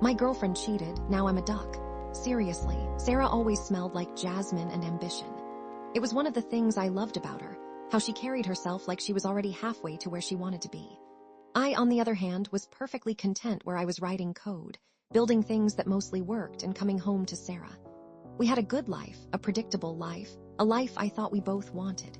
My girlfriend cheated, now I'm a duck. Seriously, Sarah always smelled like jasmine and ambition. It was one of the things I loved about her, how she carried herself like she was already halfway to where she wanted to be. I, on the other hand, was perfectly content where I was writing code, building things that mostly worked and coming home to Sarah. We had a good life, a predictable life, a life I thought we both wanted.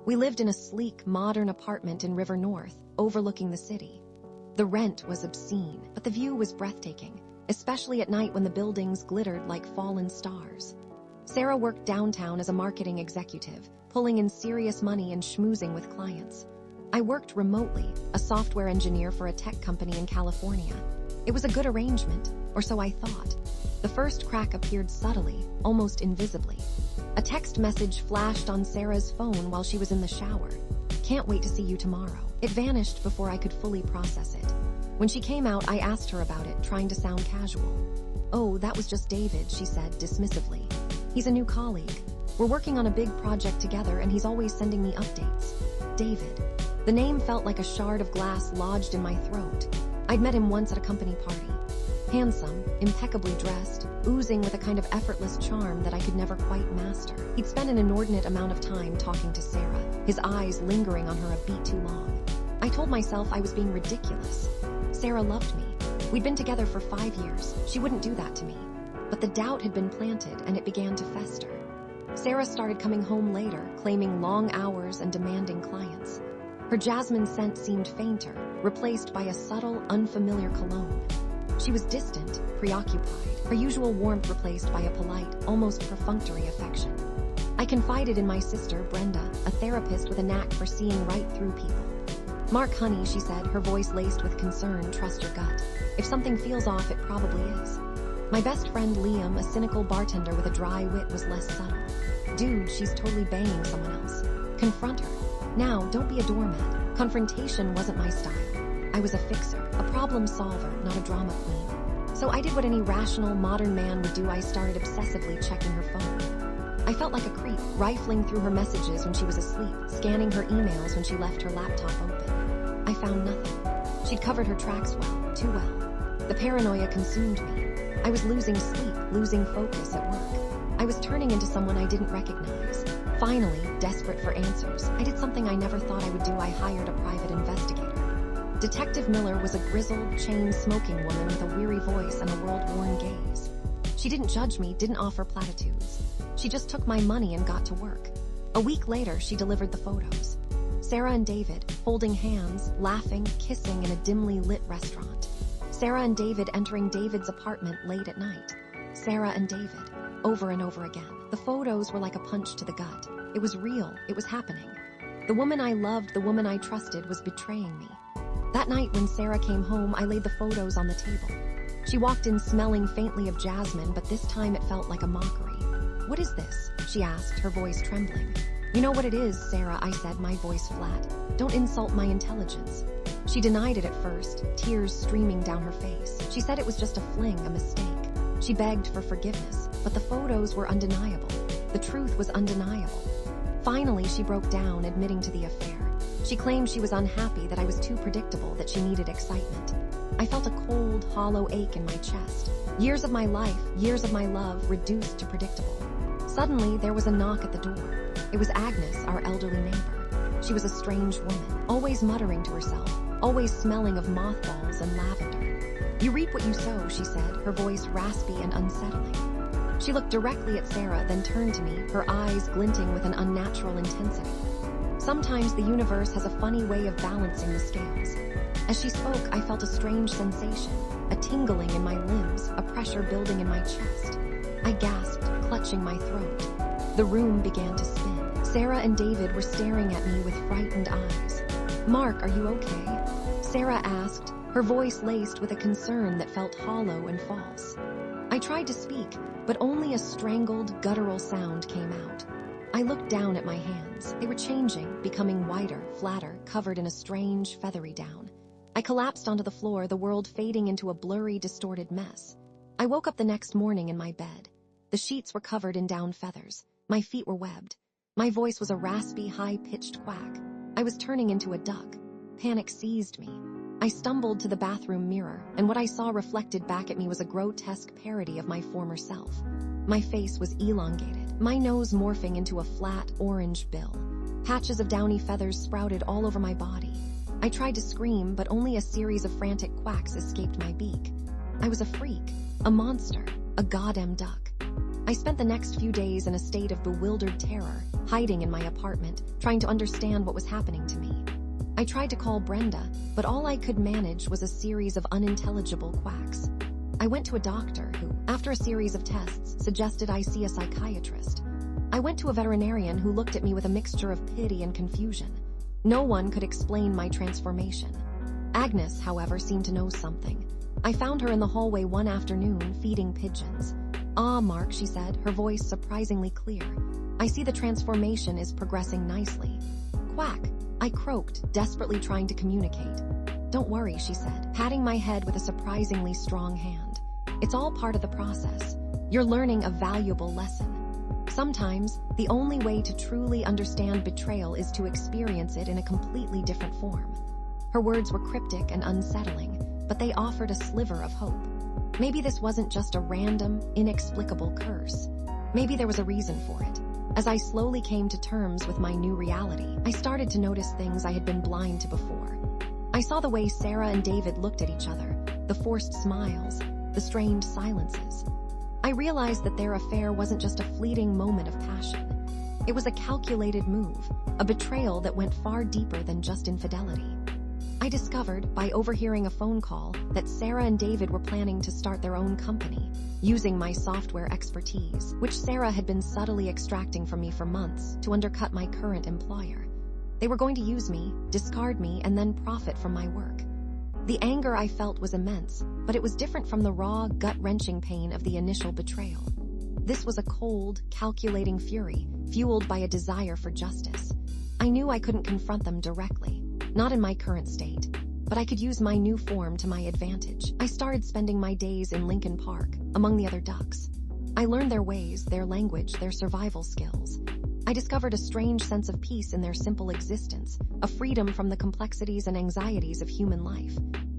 We lived in a sleek, modern apartment in River North, overlooking the city. The rent was obscene, but the view was breathtaking, especially at night when the buildings glittered like fallen stars. Sarah worked downtown as a marketing executive, pulling in serious money and schmoozing with clients. I worked remotely, a software engineer for a tech company in California. It was a good arrangement, or so I thought. The first crack appeared subtly, almost invisibly. A text message flashed on Sarah's phone while she was in the shower. "Can't wait to see you tomorrow." It vanished before I could fully process it. When she came out, I asked her about it, trying to sound casual. "Oh, that was just David," she said dismissively. "He's a new colleague. We're working on a big project together and he's always sending me updates." David. The name felt like a shard of glass lodged in my throat. I'd met him once at a company party. Handsome, impeccably dressed, oozing with a kind of effortless charm that I could never quite master. He'd spent an inordinate amount of time talking to Sarah, his eyes lingering on her a beat too long. I told myself I was being ridiculous. Sarah loved me. We'd been together for 5 years. She wouldn't do that to me. But the doubt had been planted and it began to fester. Sarah started coming home later, claiming long hours and demanding clients. Her jasmine scent seemed fainter, replaced by a subtle, unfamiliar cologne. She was distant, preoccupied, her usual warmth replaced by a polite, almost perfunctory affection. I confided in my sister, Brenda, a therapist with a knack for seeing right through people. "Mark, honey," she said, her voice laced with concern, "trust your gut. If something feels off, it probably is." My best friend Liam, a cynical bartender with a dry wit, was less subtle. "Dude, she's totally banging someone else. Confront her. Now, don't be a doormat." Confrontation wasn't my style. I was a fixer, a problem solver, not a drama queen. So I did what any rational, modern man would do. I started obsessively checking her phone. I felt like a creep, rifling through her messages when she was asleep, scanning her emails when she left her laptop open. I found nothing. She'd covered her tracks well, too well. The paranoia consumed me. I was losing sleep, losing focus at work. I was turning into someone I didn't recognize. Finally, desperate for answers, I did something I never thought I would do. I hired a private investigator. Detective Miller was a grizzled, chain-smoking woman with a weary voice and a world-worn gaze. She didn't judge me, didn't offer platitudes. She just took my money and got to work. A week later, she delivered the photos. Sarah and David, holding hands, laughing, kissing in a dimly lit restaurant. Sarah and David entering David's apartment late at night. Sarah and David, over and over again. The photos were like a punch to the gut. It was real, it was happening. The woman I loved, the woman I trusted, was betraying me. That night when Sarah came home, I laid the photos on the table. She walked in smelling faintly of jasmine, but this time it felt like a mockery. "What is this?" she asked, her voice trembling. "You know what it is, Sarah," I said, my voice flat. "Don't insult my intelligence." She denied it at first, tears streaming down her face. She said it was just a fling, a mistake. She begged for forgiveness, but the photos were undeniable. The truth was undeniable. Finally, she broke down, admitting to the affair. She claimed she was unhappy, that I was too predictable, that she needed excitement. I felt a cold, hollow ache in my chest. Years of my life, years of my love, reduced to predictable. Suddenly, there was a knock at the door. It was Agnes, our elderly neighbor. She was a strange woman, always muttering to herself, always smelling of mothballs and lavender. "You reap what you sow," she said, her voice raspy and unsettling. She looked directly at Sarah, then turned to me, her eyes glinting with an unnatural intensity. Sometimes the universe has a funny way of balancing the scales. As she spoke, I felt a strange sensation, a tingling in my limbs, a pressure building in my chest. I gasped, clutching my throat. The room began to spin. Sarah and David were staring at me with frightened eyes. "Mark, are you okay?" Sarah asked, her voice laced with a concern that felt hollow and false. I tried to speak, but only a strangled, guttural sound came out. I looked down at my hands. They were changing, becoming whiter, flatter, covered in a strange, feathery down. I collapsed onto the floor, the world fading into a blurry, distorted mess. I woke up the next morning in my bed. The sheets were covered in down feathers. My feet were webbed. My voice was a raspy, high-pitched quack. I was turning into a duck. Panic seized me. I stumbled to the bathroom mirror, and what I saw reflected back at me was a grotesque parody of my former self. My face was elongated, my nose morphing into a flat, orange bill. Patches of downy feathers sprouted all over my body. I tried to scream, but only a series of frantic quacks escaped my beak. I was a freak, a monster, a goddamn duck. I spent the next few days in a state of bewildered terror, hiding in my apartment, trying to understand what was happening to me. I tried to call Brenda, but all I could manage was a series of unintelligible quacks. I went to a doctor who, after a series of tests, suggested I see a psychiatrist. I went to a veterinarian who looked at me with a mixture of pity and confusion. No one could explain my transformation. Agnes, however, seemed to know something. I found her in the hallway one afternoon, feeding pigeons. "Ah, Mark," she said, her voice surprisingly clear. "I see the transformation is progressing nicely." "Quack," I croaked, desperately trying to communicate. "Don't worry," she said, patting my head with a surprisingly strong hand. "It's all part of the process. You're learning a valuable lesson. Sometimes, the only way to truly understand betrayal is to experience it in a completely different form." Her words were cryptic and unsettling, but they offered a sliver of hope. Maybe this wasn't just a random, inexplicable curse. Maybe there was a reason for it. As I slowly came to terms with my new reality, I started to notice things I had been blind to before. I saw the way Sarah and David looked at each other, the forced smiles, the strained silences. I realized that their affair wasn't just a fleeting moment of passion. It was a calculated move, a betrayal that went far deeper than just infidelity. I discovered, by overhearing a phone call, that Sarah and David were planning to start their own company, using my software expertise, which Sarah had been subtly extracting from me for months to undercut my current employer. They were going to use me, discard me, and then profit from my work. The anger I felt was immense, but it was different from the raw, gut-wrenching pain of the initial betrayal. This was a cold, calculating fury, fueled by a desire for justice. I knew I couldn't confront them directly, not in my current state, but I could use my new form to my advantage. I started spending my days in Lincoln Park, among the other ducks. I learned their ways, their language, their survival skills. I discovered a strange sense of peace in their simple existence, a freedom from the complexities and anxieties of human life.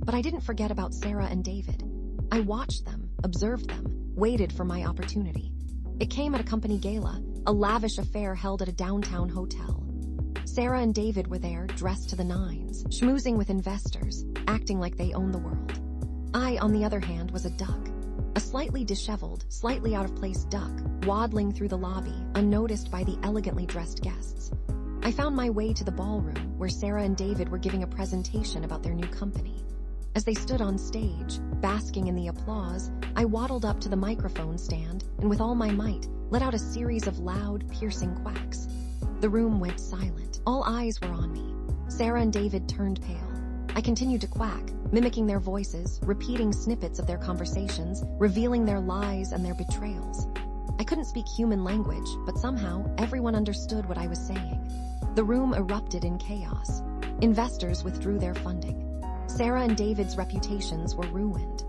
But I didn't forget about Sarah and David. I watched them, observed them, waited for my opportunity. It came at a company gala, a lavish affair held at a downtown hotel. Sarah and David were there, dressed to the nines, schmoozing with investors, acting like they owned the world. I, on the other hand, was a duck. A slightly disheveled, slightly out-of-place duck, waddling through the lobby, unnoticed by the elegantly dressed guests. I found my way to the ballroom, where Sarah and David were giving a presentation about their new company. As they stood on stage, basking in the applause, I waddled up to the microphone stand and with all my might, let out a series of loud, piercing quacks. The room went silent. All eyes were on me. Sarah and David turned pale. I continued to quack, mimicking their voices, repeating snippets of their conversations, revealing their lies and their betrayals. I couldn't speak human language, but somehow everyone understood what I was saying. The room erupted in chaos. Investors withdrew their funding. Sarah and David's reputations were ruined.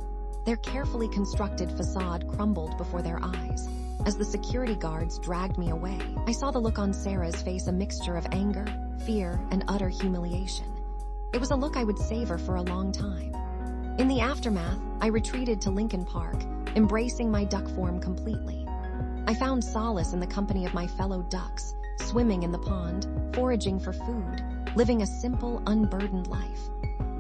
Their carefully constructed facade crumbled before their eyes. As the security guards dragged me away, I saw the look on Sarah's face, a mixture of anger, fear, and utter humiliation. It was a look I would savor for a long time. In the aftermath, I retreated to Lincoln Park, embracing my duck form completely. I found solace in the company of my fellow ducks, swimming in the pond, foraging for food, living a simple, unburdened life.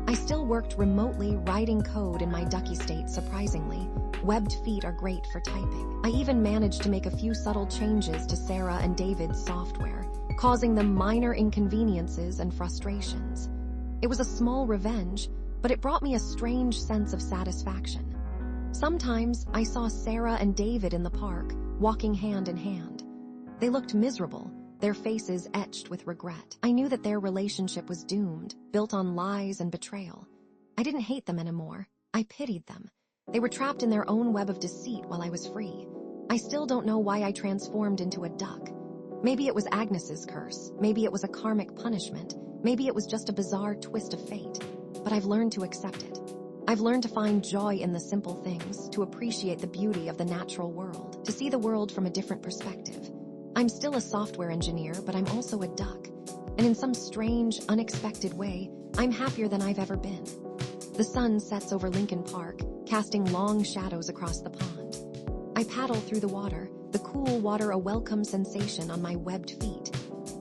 I still worked remotely, writing code in my ducky state. Surprisingly, webbed feet are great for typing. I even managed to make a few subtle changes to Sarah and David's software, causing them minor inconveniences and frustrations. It was a small revenge, but it brought me a strange sense of satisfaction. Sometimes I saw Sarah and David in the park, walking hand in hand. They looked miserable, their faces etched with regret. I knew that their relationship was doomed, built on lies and betrayal. I didn't hate them anymore. I pitied them. They were trapped in their own web of deceit while I was free. I still don't know why I transformed into a duck. Maybe it was Agnes's curse. Maybe it was a karmic punishment. Maybe it was just a bizarre twist of fate. But I've learned to accept it. I've learned to find joy in the simple things, to appreciate the beauty of the natural world, to see the world from a different perspective. I'm still a software engineer, but I'm also a duck. And in some strange, unexpected way, I'm happier than I've ever been. The sun sets over Lincoln Park, casting long shadows across the pond. I paddle through the water, the cool water a welcome sensation on my webbed feet.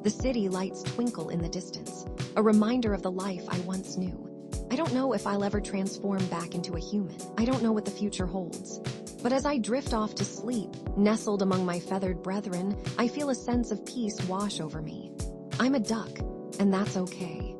The city lights twinkle in the distance, a reminder of the life I once knew. I don't know if I'll ever transform back into a human. I don't know what the future holds. But as I drift off to sleep, nestled among my feathered brethren, I feel a sense of peace wash over me. I'm a duck, and that's okay.